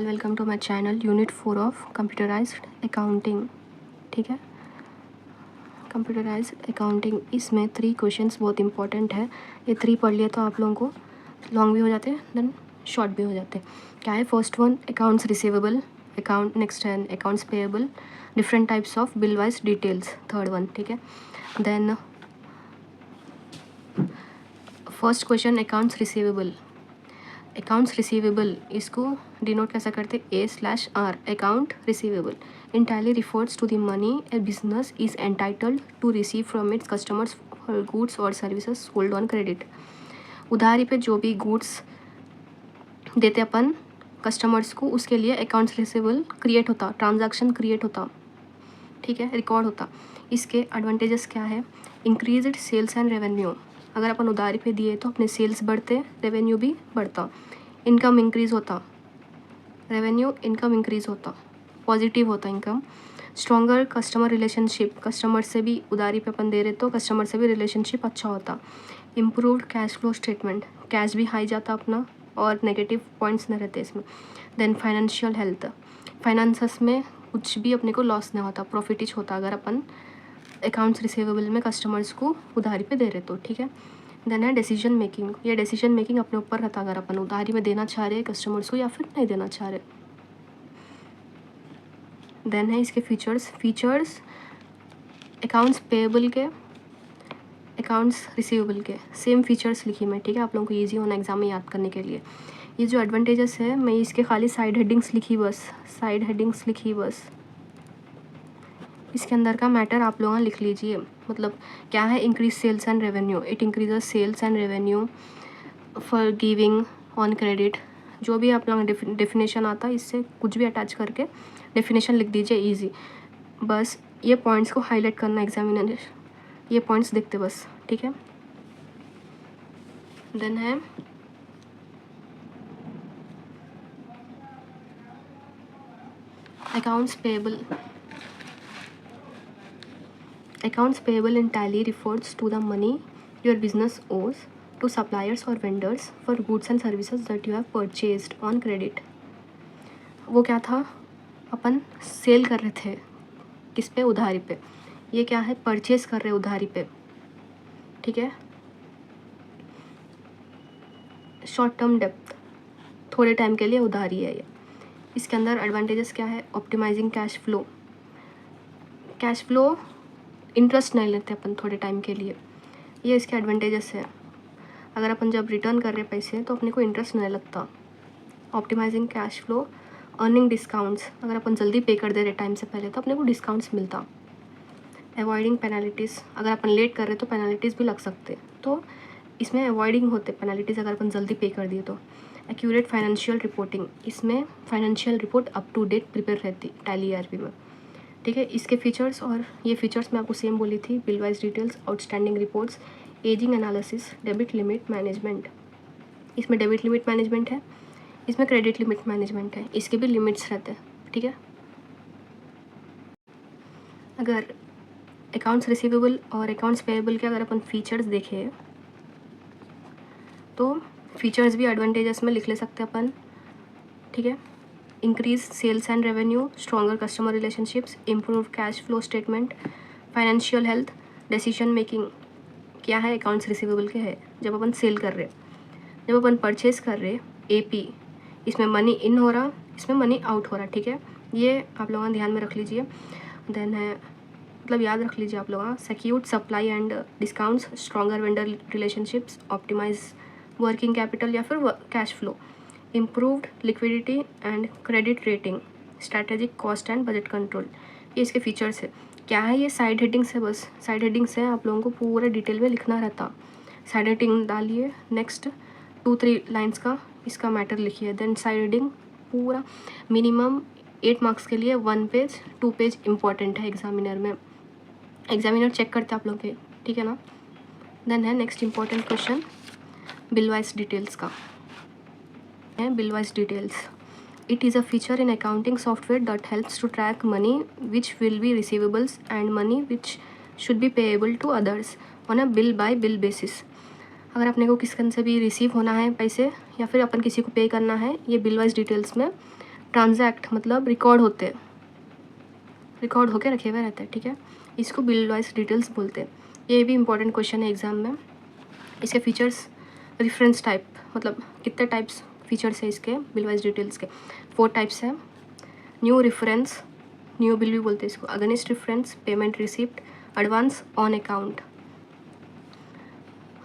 All, welcome to my channel unit 4 of computerised accounting. ठीक है, computerised accounting, इसमें 3 questions बहुत इंपॉर्टेंट है। ये 3 पढ़ लिए तो आप लोगों को लॉन्ग भी हो जाते हैं, देन शॉर्ट भी हो जाते हैं। क्या है? First one accounts receivable account, next है accounts payable, different types of bill wise details, third one. ठीक है, then first question accounts receivable. Accounts receivable इसको डिनोट कैसा करते? A/R, account receivable entirely refers to the money a business is entitled to receive from its customers for goods or services sold on credit। उधारी पे जो भी goods देते अपन customers को, उसके लिए अकाउंट्स रिसीवेबल क्रिएट होता, ट्रांजैक्शन क्रिएट होता, ठीक है, रिकॉर्ड होता। इसके एडवांटेजेस क्या है? Increased sales and revenue. अगर अपन उधारी पे दिए तो अपने सेल्स बढ़ते, रेवेन्यू भी बढ़ता, इनकम इंक्रीज़ होता, रेवेन्यू इनकम इंक्रीज़ होता, पॉजिटिव होता income. Stronger customer relationship, customer से भी उधारी पे अपन दे रहे तो कस्टमर से भी रिलेशनशिप अच्छा होता। Improved cash flow statement, cash भी हाई जाता अपना और नेगेटिव पॉइंट्स न रहते इसमें। देन फाइनेंशियल हेल्थ, फाइनेंसेस में कुछ भी अपने को लॉस ना होता, प्रॉफिटिज होता अगर अपन अकाउंट्स रिसीवेबल में कस्टमर्स को उधारी पे दे रहे तो। ठीक है, देन है डिसीजन मेकिंग। ये डिसीजन मेकिंग अपने ऊपर रहता, अगर अपन उधारी में देना चाह रहे कस्टमर्स को या फिर नहीं देना चाह रहे। देन है इसके फीचर्स अकाउंट्स पेएबल के, अकाउंट्स रिसीवेबल के सेम फीचर्स लिखी मैं। ठीक है, आप लोगों को ईजी होना एग्जाम में याद करने के लिए। ये जो एडवांटेजेस है मैं इसके खाली साइड हेडिंग्स लिखी बस, साइड हेडिंग्स लिखी बस। इसके अंदर का मैटर आप लोग लिख लीजिए। मतलब क्या है? Increase sales and revenue, it increases sales and revenue for giving on credit. जो भी आप लोग डेफिनेशन आता है इससे कुछ भी अटैच करके डेफिनेशन लिख दीजिए ईजी। बस ये पॉइंट्स को हाईलाइट करना एग्जामिनर, ये पॉइंट्स देखते बस। ठीक है, देन है accounts payable. Accounts payable in Tally refers to the money your business owes to suppliers or vendors for goods and services that you have purchased on credit। वो क्या था? अपन सेल कर रहे थे किस पे? उधारी पे। ये क्या है? परचेज कर रहे उधारी पे। ठीक है, शॉर्ट टर्म डेप्थ, थोड़े टाइम के लिए उधारी है ये। इसके अंदर एडवांटेजेस क्या है? Optimising cash flow, cash flow interest नहीं लेते अपन थोड़े टाइम के लिए, ये इसके एडवांटेजेस है। अगर अपन जब रिटर्न कर रहे पैसे तो अपने को इंटरेस्ट नहीं लगता। Optimising cash flow, earning discounts, अगर अपन जल्दी पे कर दे रहे टाइम से पहले तो अपने को डिस्काउंट्स मिलता। अवॉइडिंग पेनल्टीज़, अगर अपन लेट कर रहे तो पेनल्टीज़ भी लग सकते, तो इसमें अवॉइडिंग होते पेनल्टीज़ अगर अपन जल्दी पे कर दिए तो। एक्यूरेट फाइनेंशियल रिपोर्टिंग, इसमें financial report up to date prepare रहती टैली ERP में। ठीक है, इसके फीचर्स और ये फीचर्स मैं आपको सेम बोली थी, bill wise details, outstanding reports, ageing analysis, debit limit management. इसमें डेबिट लिमिट मैनेजमेंट है, इसमें क्रेडिट लिमिट मैनेजमेंट है, इसके भी लिमिट्स रहते हैं। ठीक है, अगर अकाउंट्स रिसीवेबल और अकाउंट्स पेएबल के अगर अपन फीचर्स देखें तो फीचर्स भी एडवांटेजेस में लिख ले सकते अपन। ठीक है, increase sales and revenue, stronger customer relationships, improve cash flow statement, financial health, decision making. क्या है? अकाउंट्स रिसीवेबल के है जब अपन सेल कर रहे, जब अपन परचेज कर रहे AP, इसमें मनी इन हो रहा, इसमें मनी आउट हो रहा। ठीक है, ये आप लोगों ध्यान में रख लीजिए। देन है, मतलब याद रख लीजिए आप लोग, secured supply and discounts, stronger vendor relationships, optimise working capital या फिर cash flow, improved liquidity and credit rating, strategic cost and budget control. ये इसके फीचर्स है। क्या है? ये साइड हेडिंग्स है, बस साइड हेडिंग्स है, आप लोगों को पूरा डिटेल में लिखना रहता। साइड हेडिंग डालिए, नेक्स्ट 2-3 लाइन्स का इसका मैटर लिखिए, देन साइड हेडिंग पूरा मिनिमम 8 मार्क्स के लिए 1 पेज 2 पेज इंपॉर्टेंट है एग्जामिनर में, एग्जामिनर चेक करते आप लोग के। ठीक है ना, देन है next important question bill wise details का है। Bill wise details, it is a feature in accounting software that helps to track money which will be receivables and money which should be payable to others on a bill by bill basis. अगर अपने को किसी से भी receive होना है पैसे या फिर अपन किसी को पे करना है, ये बिल वाइज डिटेल्स में ट्रांजैक्ट मतलब रिकॉर्ड होते, रिकॉर्ड होके रखे हुए रहते हैं, ठीक है। इसको बिल वाइज डिटेल्स बोलते हैं। ये भी इंपॉर्टेंट क्वेश्चन है एग्जाम में। इसके फीचर्स, रेफरेंस टाइप मतलब कितने टाइप्स फीचर्स है इसके बिल वाइज डिटेल्स के, 4 टाइप्स है। न्यू रेफरेंस, न्यू बिल भी बोलते हैं इसको, against reference, payment receipt, advance, on account.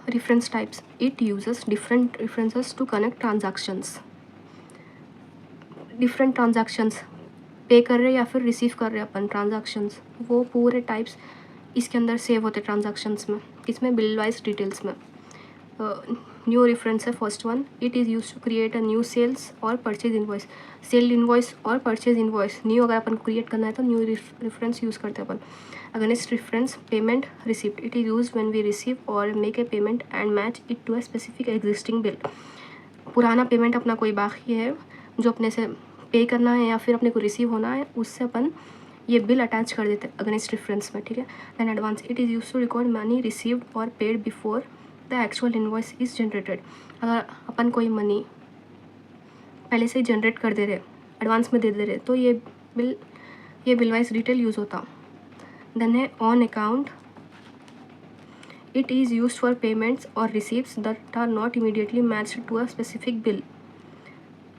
Reference types, it uses different references to connect transactions, different transactions पे कर रहे या फिर रिसीव कर रहे अपन ट्रांजैक्शंस, वो पूरे टाइप्स इसके अंदर सेव होते ट्रांजैक्शंस में, किसमें, बिल वाइज डिटेल्स में। न्यू रेफरेंस है first one, it is use to create a new sales और परचेज इनवॉइस, सेल इनवॉइस और परचेज इनवॉइस न्यू अगर अपन को क्रिएट करना है तो न्यू रेफरेंस यूज़ करते हैं अपन। Against reference, payment receipt, it is use when we receive और make a payment and match it to a specific existing bill, पुराना पेमेंट अपना कोई बाकी है जो अपने से पे करना है या फिर अपने को रिसीव होना है, उससे अपन ये बिल अटैच कर देते हैं अगेंस्ट रेफरेंस में, ठीक है। Then advance, it is use to record money received और paid before the actual invoice is generated, अगर अपन कोई मनी पहले से ही जनरेट कर दे रहे, एडवांस में दे दे रहे, तो ये बिल वाइज डिटेल यूज़ होता। देन है on account, it is use for payments और receipts that are not immediately matched to a specific bill,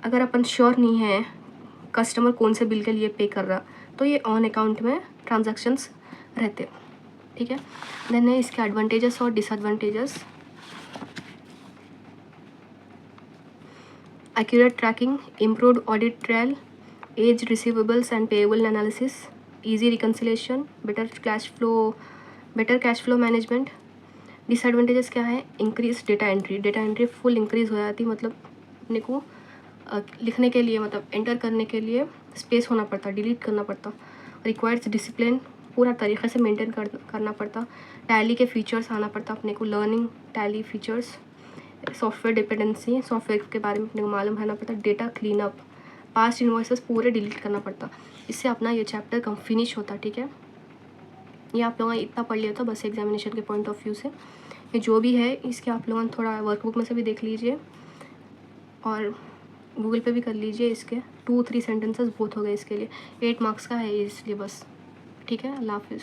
अगर अपन श्योर नहीं है कस्टमर कौन से बिल के लिए पे कर रहा, तो ये ऑन अकाउंट में ट्रांजैक्शंस रहते, ठीक है। देन है इसके एडवांटेजेस और disadvantages. Accurate tracking, improved audit trial, as receivables and payable analysis, easy reconciliation, better cash flow management. Disadvantages क्या है, increase data entry full increase हो जाती, मतलब अपने को लिखने के लिए मतलब एंटर करने के लिए स्पेस होना पड़ता, डिलीट करना पड़ता। रिक्वायर्स डिसिप्लिन, पूरा तरीके से मेंटेन करना पड़ता। टैली के फीचर्स आना पड़ता अपने को, learning tally features. Software dependency, software के बारे में अपने को मालूम रहना पड़ता। Data clean up, past invoices पूरे डिलीट करना पड़ता, इससे अपना ये चैप्टर कम फिनिश होता, ठीक है। ये आप लोगों ने इतना पढ़ लिया था बस एग्जामिनेशन के पॉइंट ऑफ व्यू से, ये जो भी है इसके आप लोगों ने थोड़ा वर्कबुक में से भी देख लीजिए और गूगल पे भी कर लीजिए। इसके 2-3 सेंटेंसेस बहुत हो गए इसके लिए, 8 मार्क्स का है ये इसलिए बस, ठीक है। अल्लाह हाफिज़।